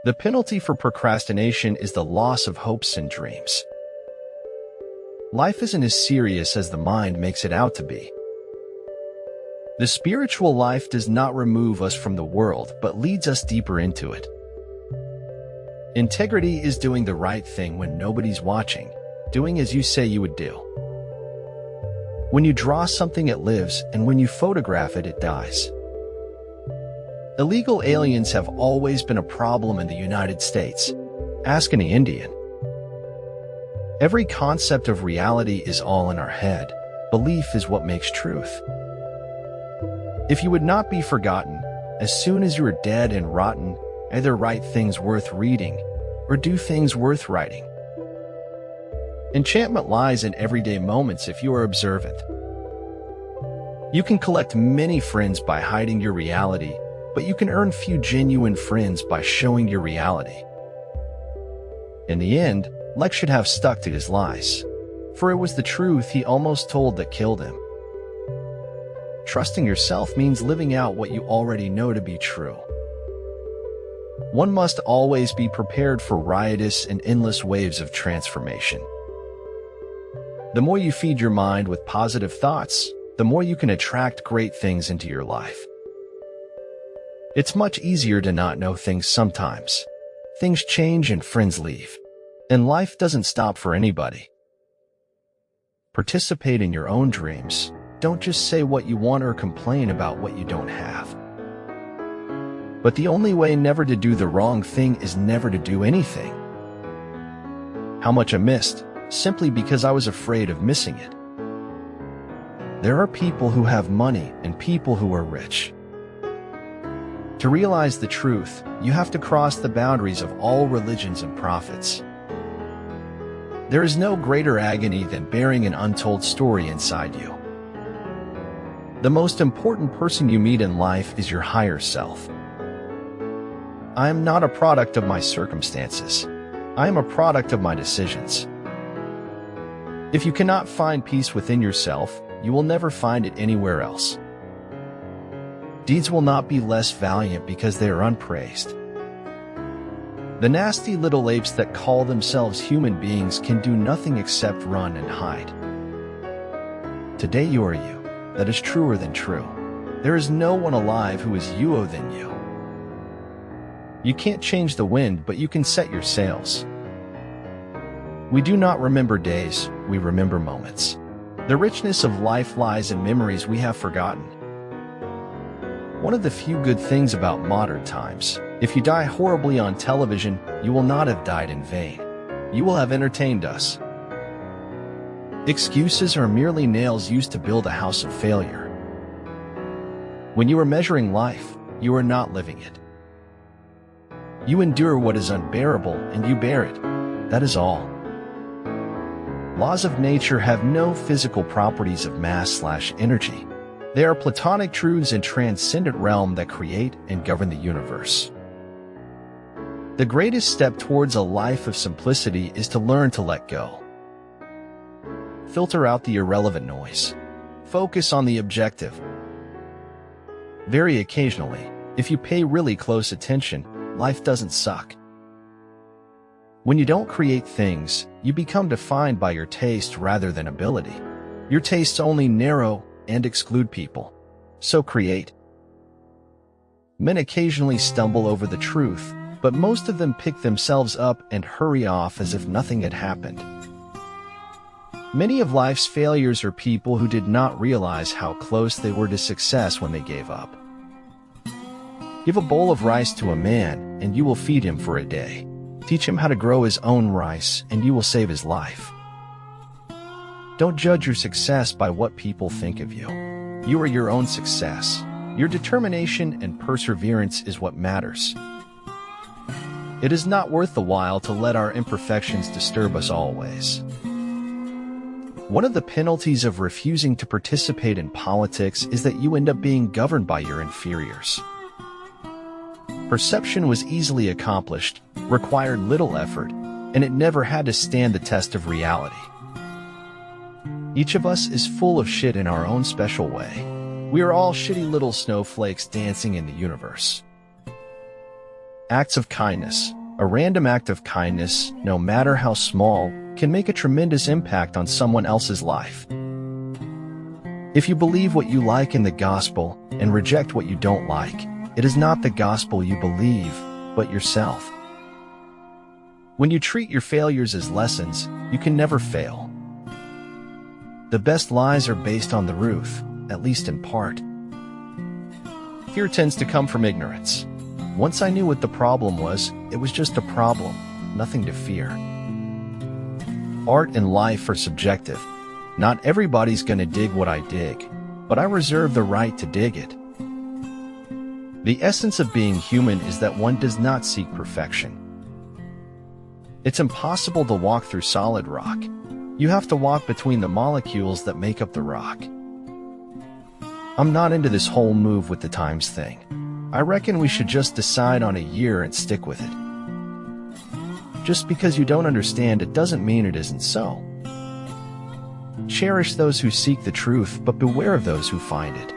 The penalty for procrastination is the loss of hopes and dreams. Life isn't as serious as the mind makes it out to be. The spiritual life does not remove us from the world, but leads us deeper into it. Integrity is doing the right thing when nobody's watching, doing as you say you would do. When you draw something, it lives, and when you photograph it, it dies. Illegal aliens have always been a problem in the United States. Ask any Indian. Every concept of reality is all in our head. Belief is what makes truth. If you would not be forgotten, as soon as you are dead and rotten, either write things worth reading or do things worth writing. Enchantment lies in everyday moments if you are observant. You can collect many friends by hiding your reality, but you can earn few genuine friends by showing your reality. In the end, Lex should have stuck to his lies, for it was the truth he almost told that killed him. Trusting yourself means living out what you already know to be true. One must always be prepared for riotous and endless waves of transformation. The more you feed your mind with positive thoughts, the more you can attract great things into your life. It's much easier to not know things sometimes. Things change and friends leave. And life doesn't stop for anybody. Participate in your own dreams. Don't just say what you want or complain about what you don't have. But the only way never to do the wrong thing is never to do anything. How much I missed, simply because I was afraid of missing it. There are people who have money and people who are rich. To realize the truth, you have to cross the boundaries of all religions and prophets. There is no greater agony than bearing an untold story inside you. The most important person you meet in life is your higher self. I am not a product of my circumstances. I am a product of my decisions. If you cannot find peace within yourself, you will never find it anywhere else. Deeds will not be less valiant because they are unpraised. The nasty little apes that call themselves human beings can do nothing except run and hide. Today you are you. That is truer than true. There is no one alive who is you-o than you. You can't change the wind, but you can set your sails. We do not remember days, we remember moments. The richness of life lies in memories we have forgotten. One of the few good things about modern times, if you die horribly on television, you will not have died in vain. You will have entertained us. Excuses are merely nails used to build a house of failure. When you are measuring life, you are not living it. You endure what is unbearable and you bear it. That is all. Laws of nature have no physical properties of mass/energy. They are platonic truths in transcendent realm that create and govern the universe. The greatest step towards a life of simplicity is to learn to let go. Filter out the irrelevant noise. Focus on the objective. Very occasionally, if you pay really close attention, life doesn't suck. When you don't create things, you become defined by your taste rather than ability. Your tastes only narrow and exclude people. So create. Men occasionally stumble over the truth, but most of them pick themselves up and hurry off as if nothing had happened. Many of life's failures are people who did not realize how close they were to success when they gave up. Give a bowl of rice to a man, and you will feed him for a day. Teach him how to grow his own rice, and you will save his life. Don't judge your success by what people think of you. You are your own success. Your determination and perseverance is what matters. It is not worth the while to let our imperfections disturb us always. One of the penalties of refusing to participate in politics is that you end up being governed by your inferiors. Perception was easily accomplished, required little effort, and it never had to stand the test of reality. Each of us is full of shit in our own special way. We are all shitty little snowflakes dancing in the universe. Acts of kindness, A random act of kindness, no matter how small, can make a tremendous impact on someone else's life. If you believe what you like in the gospel and reject what you don't like, it is not the gospel you believe, but yourself. When you treat your failures as lessons, you can never fail. The best lies are based on the truth, at least in part. Fear tends to come from ignorance. Once I knew what the problem was, it was just a problem, nothing to fear. Art and life are subjective. Not everybody's gonna dig what I dig, but I reserve the right to dig it. The essence of being human is that one does not seek perfection. It's impossible to walk through solid rock. You have to walk between the molecules that make up the rock. I'm not into this whole move with the times thing. I reckon we should just decide on a year and stick with it. Just because you don't understand it doesn't mean it isn't so. Cherish those who seek the truth, but beware of those who find it.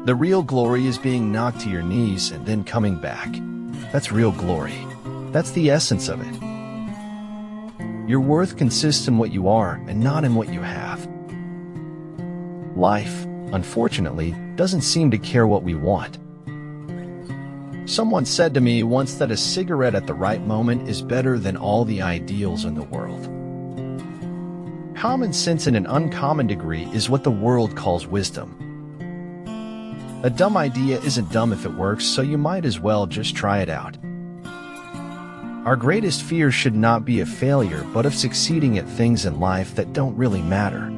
The real glory is being knocked to your knees and then coming back. That's real glory. That's the essence of it. Your worth consists in what you are and not in what you have. Life, unfortunately, doesn't seem to care what we want. Someone said to me once that a cigarette at the right moment is better than all the ideals in the world. Common sense in an uncommon degree is what the world calls wisdom. A dumb idea isn't dumb if it works, so you might as well just try it out. Our greatest fear should not be of failure, but of succeeding at things in life that don't really matter.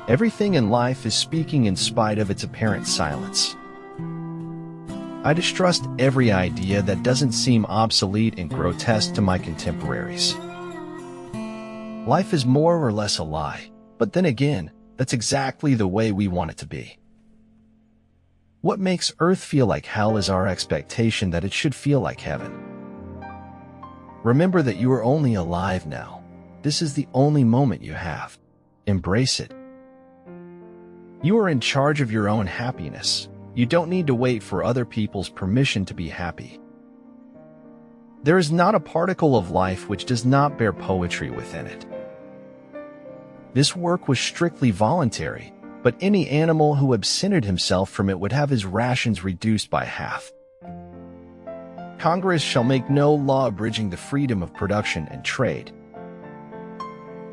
Everything in life is speaking in spite of its apparent silence. I distrust every idea that doesn't seem obsolete and grotesque to my contemporaries. Life is more or less a lie, but then again, that's exactly the way we want it to be. What makes Earth feel like hell is our expectation that it should feel like heaven. Remember that you are only alive now. This is the only moment you have. Embrace it. You are in charge of your own happiness. You don't need to wait for other people's permission to be happy. There is not a particle of life which does not bear poetry within it. This work was strictly voluntary, but any animal who absented himself from it would have his rations reduced by half. Congress shall make no law abridging the freedom of production and trade.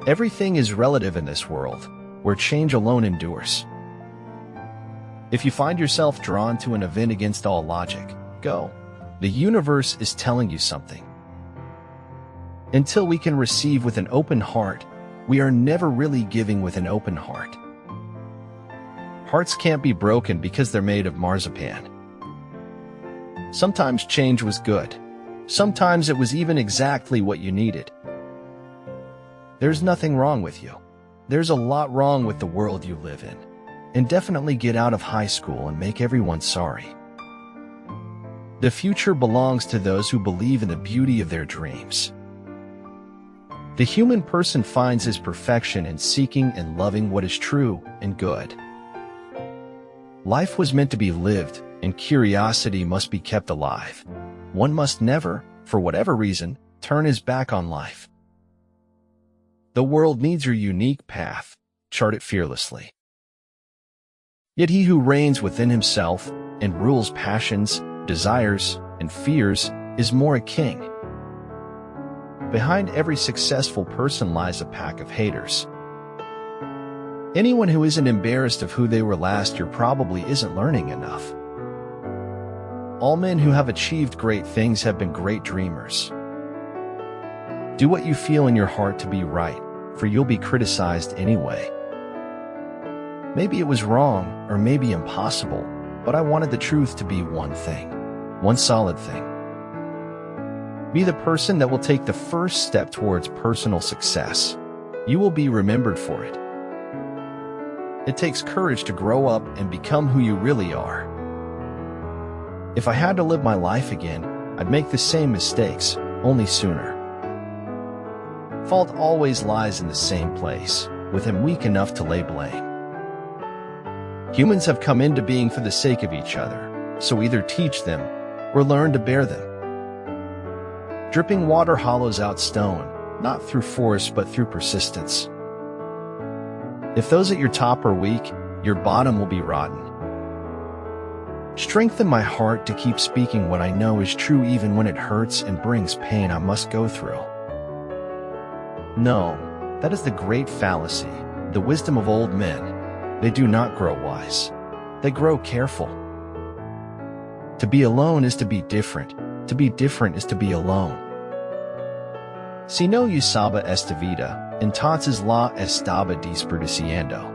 Everything is relative in this world, where change alone endures. If you find yourself drawn to an event against all logic, go. The universe is telling you something. Until we can receive with an open heart, we are never really giving with an open heart. Hearts can't be broken because they're made of marzipan. Sometimes change was good. Sometimes it was even exactly what you needed. There's nothing wrong with you. There's a lot wrong with the world you live in. And definitely get out of high school and make everyone sorry. The future belongs to those who believe in the beauty of their dreams. The human person finds his perfection in seeking and loving what is true and good. Life was meant to be lived, and curiosity must be kept alive. One must never, for whatever reason, turn his back on life. The world needs your unique path. Chart it fearlessly. Yet he who reigns within himself and rules passions, desires, and fears is more a king. Behind every successful person lies a pack of haters. Anyone who isn't embarrassed of who they were last year probably isn't learning enough. All men who have achieved great things have been great dreamers. Do what you feel in your heart to be right, for you'll be criticized anyway. Maybe it was wrong, or maybe impossible, but I wanted the truth to be one thing, one solid thing. Be the person that will take the first step towards personal success. You will be remembered for it. It takes courage to grow up and become who you really are. If I had to live my life again, I'd make the same mistakes, only sooner. Fault always lies in the same place, with him weak enough to lay blame. Humans have come into being for the sake of each other, so either teach them or learn to bear them. Dripping water hollows out stone, not through force but through persistence. If those at your top are weak, your bottom will be rotten. Strengthen my heart to keep speaking what I know is true even when it hurts and brings pain I must go through. No, that is the great fallacy, the wisdom of old men. They do not grow wise. They grow careful. To be alone is to be different. To be different is to be alone. Si no usaba esta vida, entonces la estaba desperdiciando.